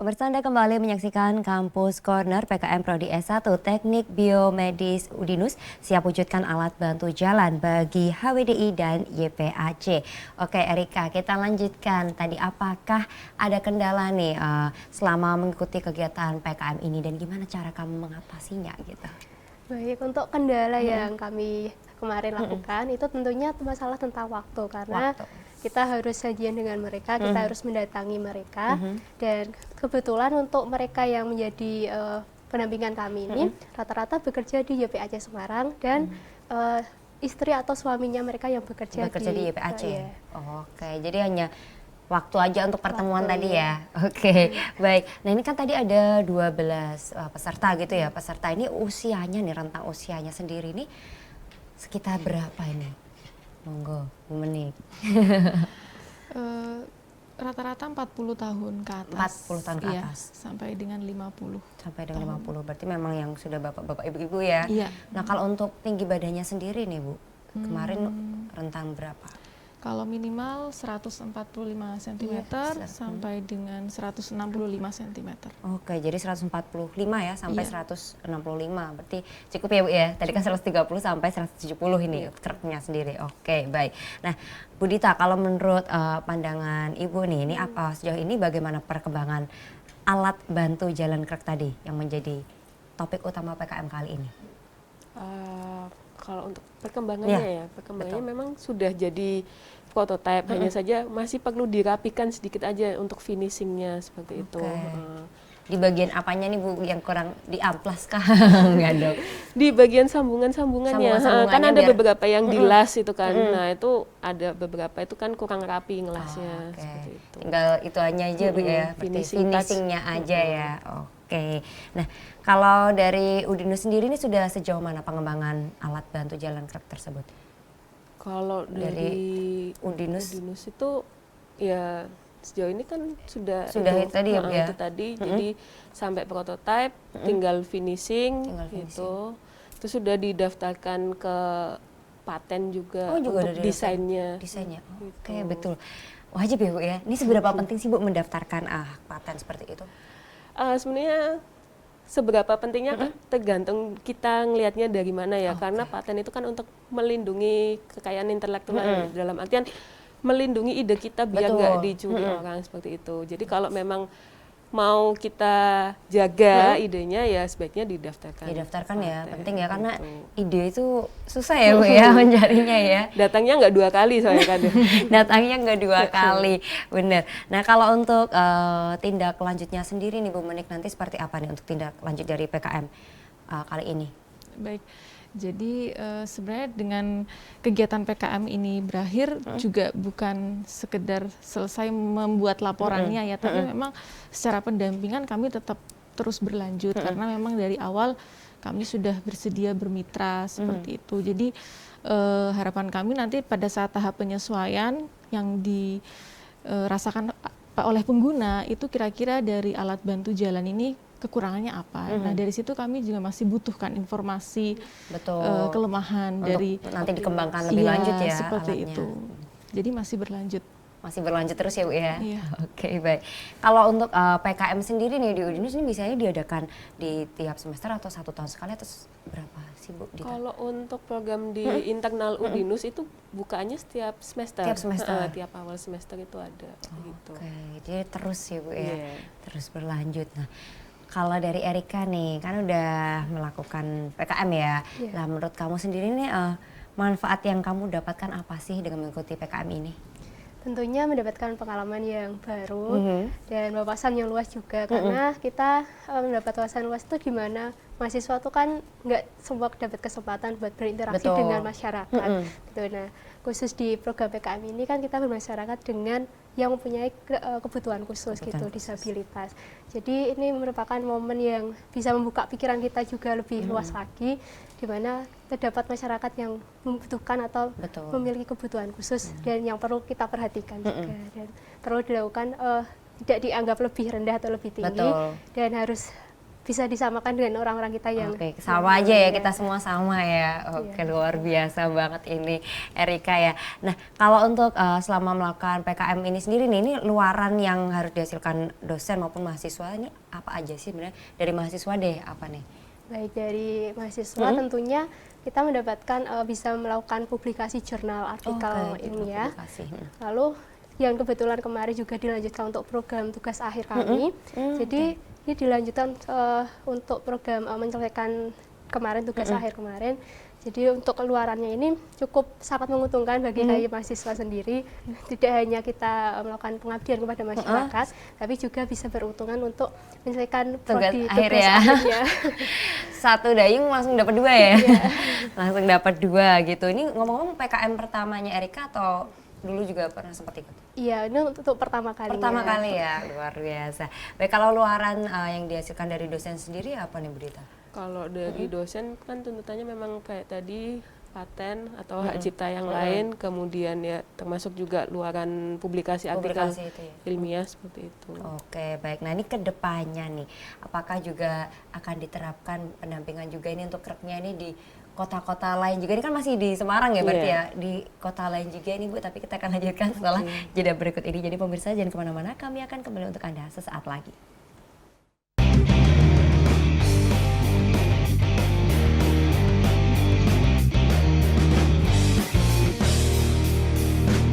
Pemirsa, Anda kembali menyaksikan Kampus Corner PKM Prodi S1 Teknik Biomedis Udinus siap wujudkan alat bantu jalan bagi HWDI dan YPAC. Oke Erika, kita lanjutkan. Tadi apakah ada kendala nih selama mengikuti kegiatan PKM ini dan gimana cara kamu mengatasinya gitu? Baik, untuk kendala yang kami kemarin lakukan itu tentunya masalah tentang waktu karena kita harus janjian dengan mereka, kita harus mendatangi mereka dan kebetulan untuk mereka yang menjadi pendampingan kami ini rata-rata bekerja di YPAC Semarang dan istri atau suaminya mereka yang bekerja di YPAC. Ya. Oke, jadi hanya waktu aja untuk pertemuan tadi ya. Oke, baik. Nah ini kan tadi ada 12 peserta gitu ya. Peserta ini usianya nih, rentang usianya sendiri nih sekitar berapa ini? Monggo, Bu Menik. Rata-rata 40 tahun ke atas. 40 tahun ke atas. Iya, sampai dengan 50. Sampai dengan 50, berarti memang yang sudah bapak-bapak ibu-ibu ya. Iya. Nah kalau untuk tinggi badannya sendiri nih Bu, kemarin rentang berapa? Kalau minimal 145 cm sampai dengan 165 cm. Oke, jadi 145 ya sampai 165, berarti cukup ya Bu ya. Tadi kan 130 sampai 170 ini truknya sendiri. Oke, baik. Nah, Bu Dita, kalau menurut pandangan Ibu nih, ini apa sejauh ini bagaimana perkembangan alat bantu jalan truk tadi yang menjadi topik utama PKM kali ini? Kalau untuk perkembangannya perkembangannya memang sudah jadi prototipe, hanya saja masih perlu dirapikan sedikit aja untuk finishingnya seperti itu. Di bagian apanya nih Bu yang kurang diamplas kah? Enggak dong. Di bagian sambungannya, kan ada beberapa yang dilas itu kan, nah itu ada beberapa itu kan kurang rapi ngelasnya, seperti itu. Tinggal itu aja Bu ya, finishingnya aja ya. Oke, nah kalau dari Udinus sendiri ini sudah sejauh mana pengembangan alat bantu jalan truk tersebut? Kalau dari Udinus itu ya sejauh ini kan sudah itu tadi ya, itu tadi, jadi sampai prototipe, tinggal finishing, itu sudah didaftarkan ke paten juga, untuk desainnya. Oke, betul. Wajib ya Bu ya. Ini seberapa penting sih Bu mendaftarkan paten seperti itu? Sebenarnya seberapa pentingnya tergantung kita ngelihatnya dari mana ya, karena paten itu kan untuk melindungi kekayaan intelektual, dalam artian melindungi ide kita biar nggak dicuri orang seperti itu. Jadi kalau memang mau kita jaga idenya ya sebaiknya didaftarkan. Didaftarkan ya, penting ya, karena ide itu susah ya Bu ya mencarinya ya. Datangnya nggak 2 kali soalnya kan. Datangnya nggak 2 kali, bener. Nah kalau untuk tindak lanjutnya sendiri nih Bu Menik, nanti seperti apa nih untuk tindak lanjut dari PKM kali ini? Baik. Jadi sebenarnya dengan kegiatan PKM ini berakhir juga bukan sekedar selesai membuat laporannya ya, tapi memang secara pendampingan kami tetap terus berlanjut karena memang dari awal kami sudah bersedia bermitra seperti itu. Jadi harapan kami nanti pada saat tahap penyesuaian yang dirasakan oleh pengguna itu kira-kira dari alat bantu jalan ini kekurangannya apa. Nah dari situ kami juga masih butuhkan informasi kelemahan untuk dari nanti dikembangkan lebih lanjut ya seperti alatnya. itu. Jadi masih berlanjut. Masih berlanjut terus ya Bu ya? Iya. Oke, baik. Kalau untuk PKM sendiri nih di Udinus ini biasanya diadakan di tiap semester atau 1 tahun sekali atau berapa sih Bu? Kalau untuk program di internal Udinus itu bukaannya setiap semester. Tiap semester? Tiap awal semester itu ada. Gitu. Oke, jadi terus ya Bu ya? Terus berlanjut. Nah kalau dari Erika nih, kan udah melakukan PKM ya. Nah menurut kamu sendiri nih manfaat yang kamu dapatkan apa sih dengan mengikuti PKM ini? Tentunya mendapatkan pengalaman yang baru dan wawasan yang luas juga, karena kita mendapat wawasan luas itu di mana mahasiswa itu kan nggak semua dapat kesempatan buat berinteraksi dengan masyarakat. Gitu. Nah khusus di program PKM ini kan kita bermasyarakat dengan yang mempunyai kebutuhan khusus gitu, disabilitas. Jadi ini merupakan momen yang bisa membuka pikiran kita juga lebih luas lagi, di mana terdapat masyarakat yang membutuhkan atau memiliki kebutuhan khusus dan yang perlu kita perhatikan juga, dan perlu dilakukan tidak dianggap lebih rendah atau lebih tinggi, dan harus bisa disamakan dengan orang-orang kita yang Oke, sama aja ya, ya. kita semua sama ya. Oke, Iya. luar biasa banget ini Erika ya. Nah, kalau untuk selama melakukan PKM ini sendiri nih, ini luaran yang harus dihasilkan dosen maupun mahasiswa ini apa aja sih sebenarnya? Dari mahasiswa deh, apa nih? Baik, dari mahasiswa tentunya kita mendapatkan bisa melakukan publikasi jurnal artikel ilmiah. Publikasi. Lalu yang kebetulan kemarin juga dilanjutkan untuk program tugas akhir kami. Jadi ini dilanjutkan untuk program menyelesaikan kemarin tugas akhir kemarin. Jadi untuk keluarannya ini cukup sangat menguntungkan bagi kami mahasiswa sendiri. Tidak hanya kita melakukan pengabdian kepada masyarakat, tapi juga bisa beruntungan untuk menyelesaikan Tugas prodi akhir tugas ya. akhirnya. Satu dayung langsung dapat 2 ya? Iya. Langsung dapat 2 gitu. Ini ngomong-ngomong PKM pertamanya Erika atau dulu juga pernah sempat ikut? Iya, ini untuk pertama kalinya. Pertama kali ya, luar biasa. Baik, kalau luaran yang dihasilkan dari dosen sendiri apa nih Bu Dita? Kalau dari dosen kan tuntutannya memang kayak tadi paten atau hak cipta yang lain, kemudian ya termasuk juga luaran publikasi artikel Publikasi itu ya? ilmiah seperti itu. Oke, baik. Nah ini kedepannya nih, apakah juga akan diterapkan pendampingan juga ini untuk reknya ini di kota-kota lain juga? Ini kan masih di Semarang ya berarti Iya. ya, di kota lain juga ini Bu, tapi kita akan lanjutkan setelah jeda berikut ini. Jadi pemirsa jangan kemana-mana, kami akan kembali untuk Anda sesaat lagi.